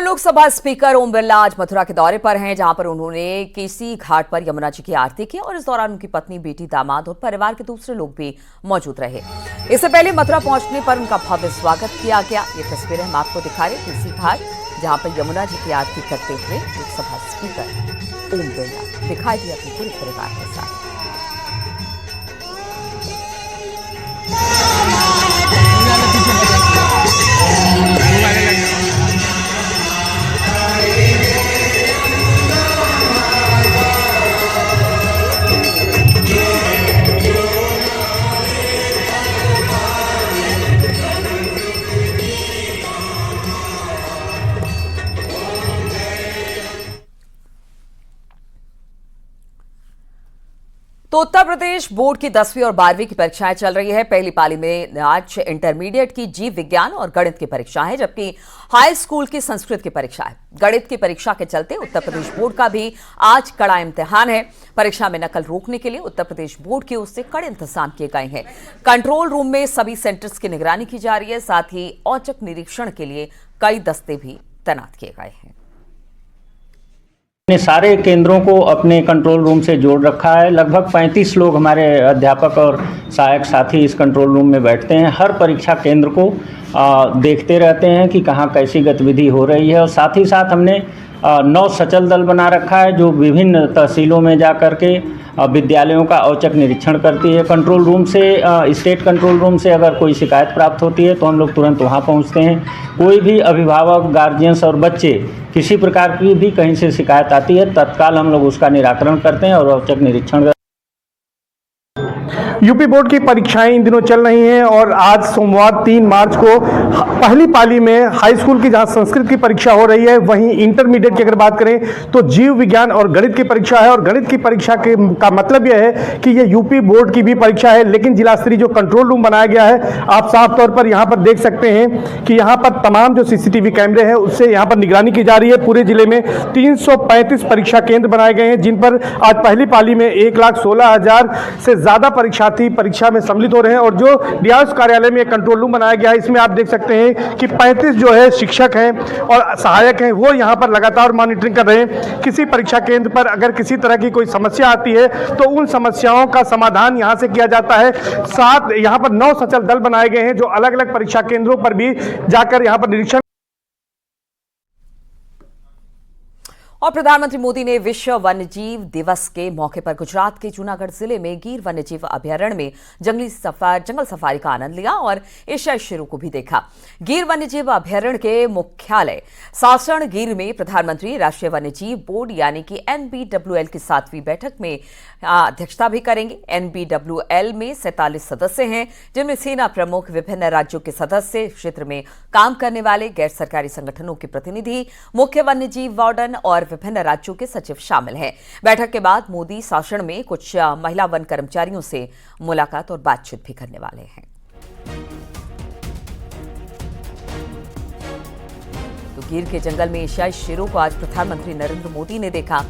Lok Sabha speaker Om Birla आज मथुरा के दौरे पर हैं, जहां पर उन्होंने केसी घाट पर यमुना जी की आरती की और इस दौरान उनकी पत्नी, बेटी, दामाद और परिवार के दूसरे लोग भी मौजूद रहे। इससे पहले मथुरा पहुंचने पर उनका भव्य स्वागत किया गया। ये तस्वीरें हम आपको दिखा रहे केसी घाट, जहां पर यमुना जी की आरती करते हुए लोकसभा स्पीकर ओम बिरला दिखाई दिए अपने पूरे परिवार के साथ। तो उत्तर प्रदेश बोर्ड की 10वीं और 12वीं की परीक्षाएं चल रही है। पहली पाली में आज इंटरमीडिएट की जीव विज्ञान और गणित की परीक्षा है, जबकि हाई स्कूल की संस्कृत की परीक्षा है। गणित की परीक्षा के चलते उत्तर प्रदेश बोर्ड का भी आज कड़ा इम्तिहान है। परीक्षा में नकल रोकने के लिए उत्तर प्रदेश बोर्ड की ओर से कड़े इंतजाम किए गए हैं। कंट्रोल रूम में सभी सेंटर्स की निगरानी की जा रही है। साथ ही औचक निरीक्षण के लिए कई दस्ते भी तैनात किए गए हैं। ने सारे केंद्रों को अपने कंट्रोल रूम से जोड़ रखा है। लगभग 35 लोग हमारे अध्यापक और सहायक साथी इस कंट्रोल रूम में बैठते हैं। हर परीक्षा केंद्र को देखते रहते हैं कि कहाँ कैसी गतिविधि हो रही है। और साथ ही साथ हमने 9 सचल दल बना रखा है, जो विभिन्न तहसीलों में जा कर के विद्यालयों का औचक निरीक्षण करती है। कंट्रोल रूम से, स्टेट कंट्रोल रूम से अगर कोई शिकायत प्राप्त होती है तो हम लोग तुरंत वहाँ पहुँचते हैं। कोई भी अभिभावक, गार्जियंस और बच्चे किसी प्रकार की भी कहीं से शिकायत आती है, तत्काल हम लोग उसका निराकरण करते हैं और औचक निरीक्षण। यूपी बोर्ड की परीक्षाएं इन दिनों चल रही हैं और आज सोमवार 3 मार्च को पहली पाली में हाई स्कूल की जहां संस्कृत की परीक्षा हो रही है, वहीं इंटरमीडिएट की अगर बात करें तो जीव विज्ञान और गणित की परीक्षा है। और गणित की परीक्षा का मतलब यह है कि ये यूपी बोर्ड की भी परीक्षा है, लेकिन जिला स्तरीय जो कंट्रोल रूम बनाया गया है, आप साफ तौर पर यहाँ पर देख सकते हैं कि यहाँ पर तमाम जो CCTV कैमरे हैं उससे यहाँ पर निगरानी की जा रही है। पूरे जिले में 335 परीक्षा केंद्र बनाए गए हैं, जिन पर आज पहली पाली में 1,16,000 से ज्यादा परीक्षार्थी परीक्षा में सम्मिलित हो रहे हैं। और जो डीआरएस कार्यालय में एक कंट्रोल रूम बनाया गया है, इसमें आप देख सकते हैं कि 35 जो है शिक्षक हैं और सहायक हैं, वो यहाँ पर लगातार मॉनिटरिंग कर रहे हैं। किसी परीक्षा केंद्र पर अगर किसी तरह की कोई समस्या आती है तो उन समस्याओं का समाधान यहाँ से किया जाता है। साथ यहाँ पर 9 सचल दल बनाए गए हैं, जो अलग अलग परीक्षा केंद्रों पर भी जाकर यहाँ पर निरीक्षण। और प्रधानमंत्री मोदी ने विश्व वन्यजीव दिवस के मौके पर गुजरात के जूनागढ़ जिले में गिर वन्यजीव अभयारण्य में जंगल सफारी का आनंद लिया और एशियाई शेरों को भी देखा। गिर वन्यजीव अभयारण्य के मुख्यालय सासण गिर में प्रधानमंत्री राष्ट्रीय वन्यजीव बोर्ड यानी कि NBWL की 7वीं बैठक में अध्यक्षता भी करेंगे। NBWL में 47 सदस्य हैं, जिनमें सेना प्रमुख, विभिन्न राज्यों के सदस्य, क्षेत्र में काम करने वाले गैर सरकारी संगठनों के प्रतिनिधि, मुख्य वन्यजीव वार्डन और विभिन्न राज्यों के सचिव शामिल हैं। बैठक के बाद मोदी सासण में कुछ महिला वन कर्मचारियों से मुलाकात और बातचीत भी करने वाले हैं। तो गिर के जंगल में एशियाई शेरों को आज प्रधानमंत्री नरेंद्र मोदी ने देखा।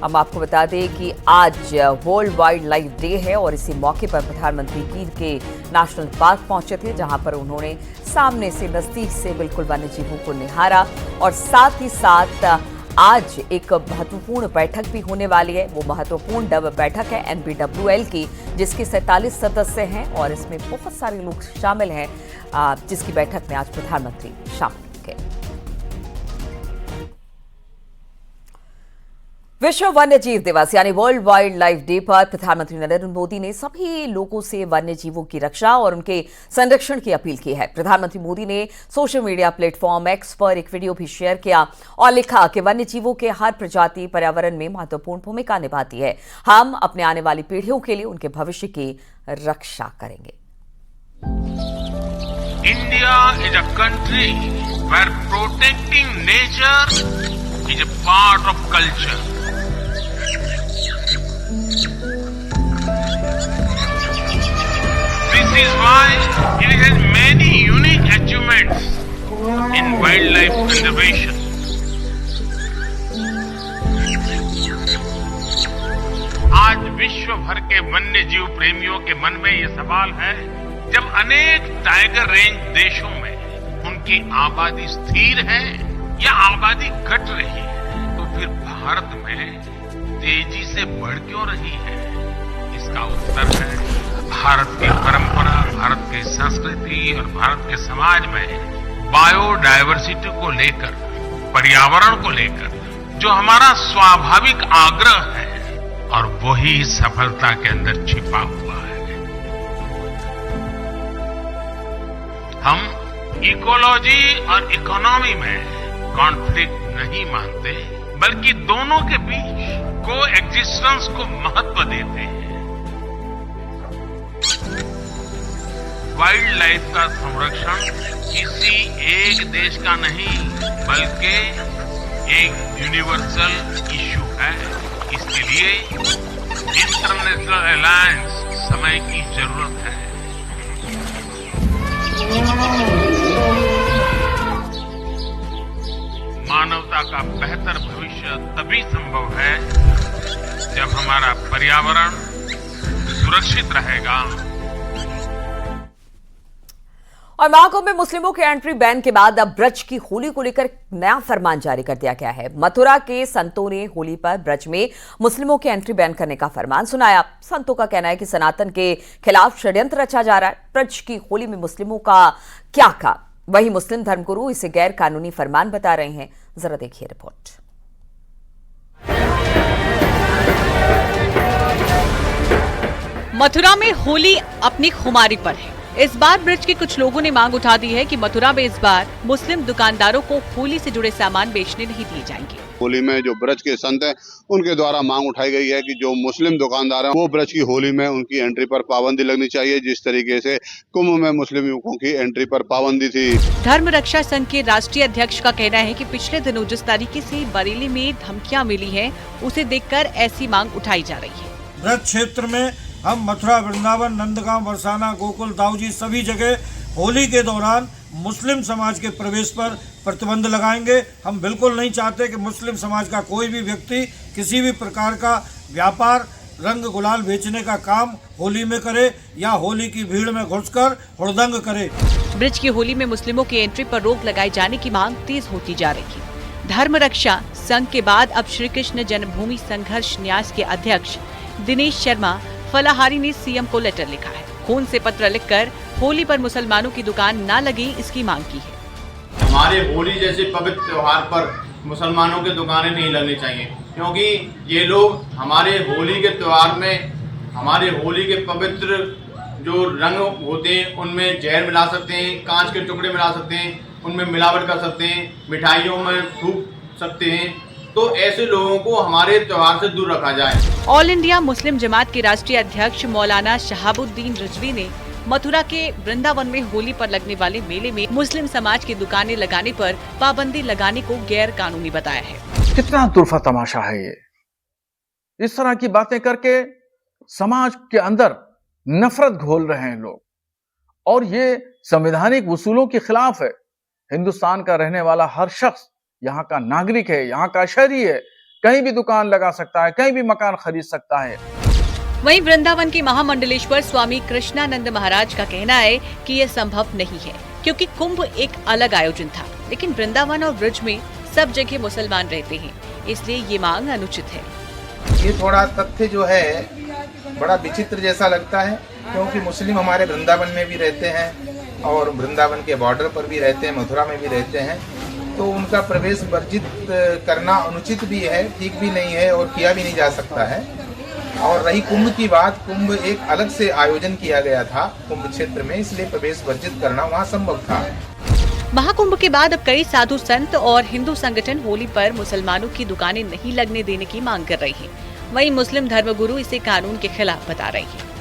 हम आपको बता दें कि आज वर्ल्ड वाइल्ड लाइफ डे है और इसी मौके पर प्रधानमंत्री गिर के नेशनल पार्क पहुंचे थे, जहां पर उन्होंने सामने से, नजदीक से बिल्कुल वन्यजीवों को निहारा। और साथ ही साथ आज एक महत्वपूर्ण बैठक भी होने वाली है। वो महत्वपूर्ण बैठक है NBWL की, जिसके 47 सदस्य हैं और इसमें बहुत सारे लोग शामिल हैं, जिसकी बैठक में आज प्रधानमंत्री शामिल होंगे। विश्व वन्यजीव दिवस यानी वर्ल्ड वाइल्ड लाइफ डे पर प्रधानमंत्री नरेंद्र मोदी ने सभी लोगों से वन्यजीवों की रक्षा और उनके संरक्षण की अपील की है। प्रधानमंत्री मोदी ने सोशल मीडिया प्लेटफॉर्म X पर एक वीडियो भी शेयर किया और लिखा कि वन्यजीवों के हर प्रजाति पर्यावरण में महत्वपूर्ण भूमिका निभाती है। हम अपने आने वाली पीढ़ियों के लिए उनके भविष्य की रक्षा करेंगे। India is a country where protecting nature is a part of culture. This is why it has many unique achievements in wildlife conservation. आज विश्व भर के वन्य जीव प्रेमियों के मन में ये सवाल है, जब अनेक टाइगर रेंज देशों में उनकी आबादी स्थिर है या आबादी घट रही है, तो फिर भारत में तेजी से बढ़ क्यों रही है? इसका उत्तर है भारत की परंपरा, भारत की संस्कृति और भारत के समाज में बायोडायवर्सिटी को लेकर, पर्यावरण को लेकर जो हमारा स्वाभाविक आग्रह है, और वही सफलता के अंदर छिपा हुआ है। हम इकोलॉजी और इकोनॉमी में कॉन्फ्लिक्ट नहीं मानते, बल्कि दोनों के बीच को एग्जिस्टेंस को महत्व देते हैं। वाइल्ड लाइफ का संरक्षण किसी एक देश का नहीं, बल्कि एक यूनिवर्सल इश्यू है। इसके लिए इंटरनेशनल अलायंस समय की जरूरत है। मानवता का बेहतर भविष्य तभी संभव है जब हमारा पर्यावरण सुरक्षित रहेगा। और महाकुंभ में मुस्लिमों के एंट्री बैन के बाद अब ब्रज की होली को लेकर नया फरमान जारी कर दिया गया है। मथुरा के संतों ने होली पर ब्रज में मुस्लिमों के एंट्री बैन करने का फरमान सुनाया। संतों का कहना है कि सनातन के खिलाफ षड्यंत्र रचा जा रहा है। ब्रज की होली में मुस्लिमों का क्या कहा, वहीं मुस्लिम धर्मगुरु इसे गैर कानूनी फरमान बता रहे हैं। जरा देखिए रिपोर्ट। मथुरा में होली अपनी खुमारी पर है। इस बार ब्रज के कुछ लोगों ने मांग उठा दी है कि मथुरा में इस बार मुस्लिम दुकानदारों को होली से जुड़े सामान बेचने नहीं दिए जाएंगे। होली में जो ब्रज के संत हैं उनके द्वारा मांग उठाई गई है कि जो मुस्लिम दुकानदार हैं वो ब्रज की होली में उनकी एंट्री पर पाबंदी लगनी चाहिए, जिस तरीके से कुंभ में मुस्लिम युवकों की एंट्री पर पाबंदी थी। धर्म रक्षा संघ के राष्ट्रीय अध्यक्ष का कहना है कि पिछले दिनों जिस तरीके से बरेली में धमकियां मिली है, उसे देखकर ऐसी मांग उठाई जा रही है। ब्रज क्षेत्र में हम मथुरा, वृंदावन, नंदगांव, बरसाना, गोकुल, दाऊजी सभी जगह होली के दौरान मुस्लिम समाज के प्रवेश पर प्रतिबंध लगाएंगे। हम बिल्कुल नहीं चाहते कि मुस्लिम समाज का कोई भी व्यक्ति किसी भी प्रकार का व्यापार, रंग गुलाल बेचने का काम होली में करे या होली की भीड़ में घुसकर हुड़दंग करे। ब्रज की होली में मुस्लिमों की एंट्री पर रोक लगाए जाने की मांग तेज होती जा रही है। धर्म रक्षा संघ के बाद अब श्री कृष्ण जन्मभूमि संघर्ष न्यास के अध्यक्ष दिनेश शर्मा फलाहारी ने सीएम को लेटर लिखा है। खून से पत्र लिखकर होली पर मुसलमानों की दुकान न लगे, इसकी मांग की है। हमारे होली जैसे पवित्र त्योहार पर मुसलमानों की दुकानें नहीं लगनी चाहिए, क्योंकि ये लोग हमारे होली के त्योहार में हमारे होली के पवित्र जो रंग होते हैं उनमें जहर मिला सकते हैं, कांच के टुकड़े मिला सकते हैं, उनमें मिलावट कर सकते हैं, मिठाइयों में थूक सकते हैं। तो ऐसे लोगों को हमारे त्योहार से दूर रखा जाए। ऑल इंडिया मुस्लिम जमात के राष्ट्रीय अध्यक्ष मौलाना शहाबुद्दीन रिजवी ने मथुरा के वृंदावन में होली पर लगने वाले मेले में मुस्लिम समाज की दुकानें लगाने पर पाबंदी लगाने को गैर कानूनी बताया है। कितना तुरफा तमाशा है ये। इस तरह की बातें करके समाज के अंदर नफरत घोल रहे हैं लोग, और ये संवैधानिक उसूलों के खिलाफ है। हिंदुस्तान का रहने वाला हर शख्स यहाँ का नागरिक है, यहाँ का शहरी है, कहीं भी दुकान लगा सकता है, कहीं भी मकान खरीद सकता है। वहीं वृंदावन के महामंडलेश्वर स्वामी कृष्णानंद महाराज का कहना है कि यह संभव नहीं है, क्योंकि कुंभ एक अलग आयोजन था, लेकिन वृंदावन और ब्रज में सब जगह मुसलमान रहते हैं, इसलिए ये मांग अनुचित है। ये थोड़ा तथ्य जो है बड़ा विचित्र जैसा लगता है, क्योंकि मुस्लिम हमारे वृंदावन में भी रहते हैं और वृंदावन के बॉर्डर पर भी रहते हैं, मथुरा में भी रहते हैं, तो उनका प्रवेश वर्जित करना अनुचित भी है, ठीक भी नहीं है और किया भी नहीं जा सकता है। और रही कुंभ की बात, कुंभ एक अलग से आयोजन किया गया था कुंभ क्षेत्र में, इसलिए प्रवेश वर्जित करना वहाँ संभव था। महाकुंभ के बाद अब कई साधु संत और हिंदू संगठन होली पर मुसलमानों की दुकानें नहीं लगने देने की मांग कर रही हैं। वहीं मुस्लिम धर्मगुरु इसे कानून के खिलाफ बता रहे हैं।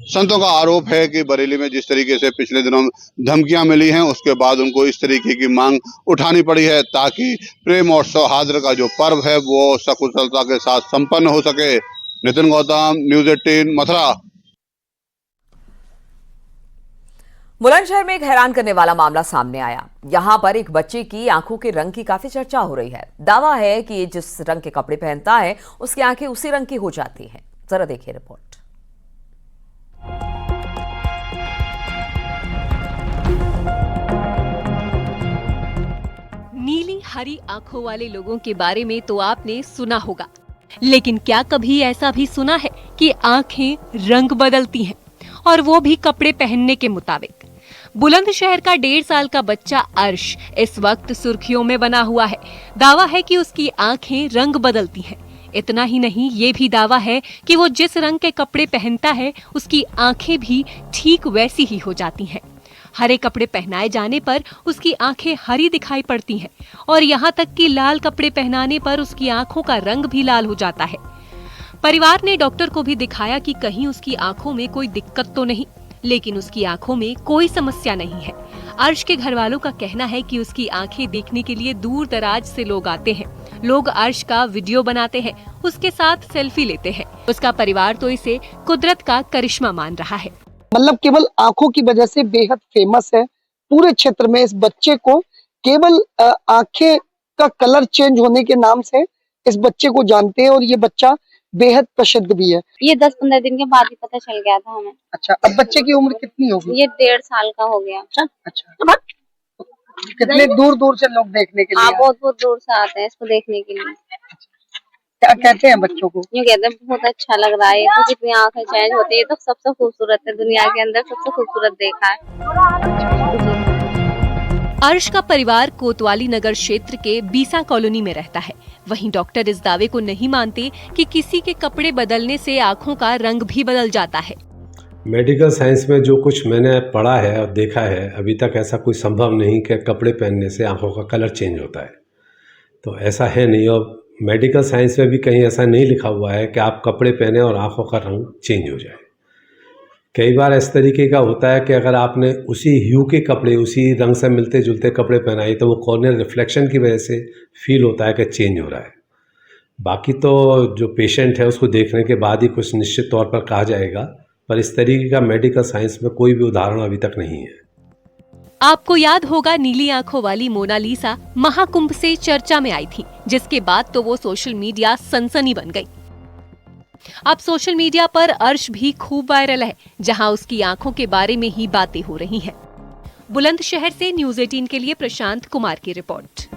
संतों का आरोप है कि बरेली में जिस तरीके से पिछले दिनों धमकियां मिली हैं, उसके बाद उनको इस तरीके की मांग उठानी पड़ी है ताकि प्रेम और सौहार्द का जो पर्व है वो सकुशलता के साथ संपन्न हो सके। नितिन गौतम, न्यूज़ 18, मथुरा। बुलंदशहर में एक हैरान करने वाला मामला सामने आया। यहां पर एक बच्चे की आंखों के रंग की काफी चर्चा हो रही है। दावा है कि ये जिस रंग के कपड़े पहनता है उसकी आंखें उसी रंग की हो जाती हैं। जरा देखिए रिपोर्ट। नीली हरी आंखों वाले लोगों के बारे में तो आपने सुना होगा, लेकिन क्या कभी ऐसा भी सुना है कि आंखें रंग बदलती हैं, और वो भी कपड़े पहनने के मुताबिक? बुलंदशहर का 1.5 साल का बच्चा अर्श इस वक्त सुर्खियों में बना हुआ है। दावा है कि उसकी आंखें रंग बदलती हैं। इतना ही नहीं, ये भी दावा है कि वो जिस रंग के कपड़े पहनता है उसकी आंखें भी ठीक वैसी ही हो जाती हैं। हरे कपड़े पहनाए जाने पर उसकी आंखें हरी दिखाई पड़ती हैं, और यहाँ तक कि लाल कपड़े पहनाने पर उसकी आंखों का रंग भी लाल हो जाता है। परिवार ने डॉक्टर को भी दिखाया कि कहीं उसकी आंखों में कोई दिक्कत तो नहीं, लेकिन उसकी आंखों में कोई समस्या नहीं है। अर्श के घर वालों का कहना है कि उसकी आंखें देखने के लिए दूर दराज से लोग आते हैं। लोग अर्श का वीडियो बनाते हैं, उसके साथ सेल्फी लेते हैं। उसका परिवार तो इसे कुदरत का करिश्मा मान रहा है। मतलब केवल आंखों की वजह से बेहद फेमस है पूरे क्षेत्र में। इस बच्चे को केवल आंखें का कलर चेंज होने के नाम से इस बच्चे को जानते हैं, और ये बच्चा बेहद प्रसिद्ध भी है। ये 10-15 दिन के बाद ही पता चल गया था हमें। अच्छा, अब बच्चे की उम्र कितनी होगी? ये 1.5 साल का हो गया। अच्छा, कितने दूर दूर से लोग देखने के लिए? बहुत बहुत दूर से आते हैं इसको देखने के लिए। क्या कहते हैं बच्चों को? ये कहते हैं बहुत अच्छा लग रहा है, तो जितनी आंखें चेंज होती है तो सबसे खूबसूरत है, दुनिया के अंदर सबसे खूबसूरत देखा है। अर्श का परिवार कोतवाली नगर क्षेत्र के बीसा कॉलोनी में रहता है। वहीं डॉक्टर इस दावे को नहीं मानते कि किसी के कपड़े बदलने से आंखों का रंग भी बदल जाता है। मेडिकल साइंस में जो कुछ मैंने पढ़ा है और देखा है, अभी तक ऐसा कोई संभव नहीं कि कपड़े पहनने से आंखों का कलर चेंज होता है। तो ऐसा है नहीं, और मेडिकल साइंस में भी कहीं ऐसा नहीं लिखा हुआ है कि आप कपड़े पहने और आंखों का रंग चेंज हो जाए। कई बार इस तरीके का होता है कि अगर आपने उसी ह्यू के कपड़े, उसी रंग से मिलते जुलते कपड़े पहनाए, तो वो कॉर्नियल रिफ्लेक्शन की वजह से फील होता है कि चेंज हो रहा है। बाकी तो जो पेशेंट है उसको देखने के बाद ही कुछ निश्चित तौर पर कहा जाएगा, पर इस तरीके का मेडिकल साइंस में कोई भी उदाहरण अभी तक नहीं है। आपको याद होगा, नीली आंखों वाली मोनालिसा महाकुंभ से चर्चा में आई थी, जिसके बाद तो वो सोशल मीडिया सनसनी बन गई। अब सोशल मीडिया पर अर्श भी खूब वायरल है, जहां उसकी आंखों के बारे में ही बातें हो रही हैं। बुलंदशहर से न्यूज़ 18 के लिए प्रशांत कुमार की रिपोर्ट।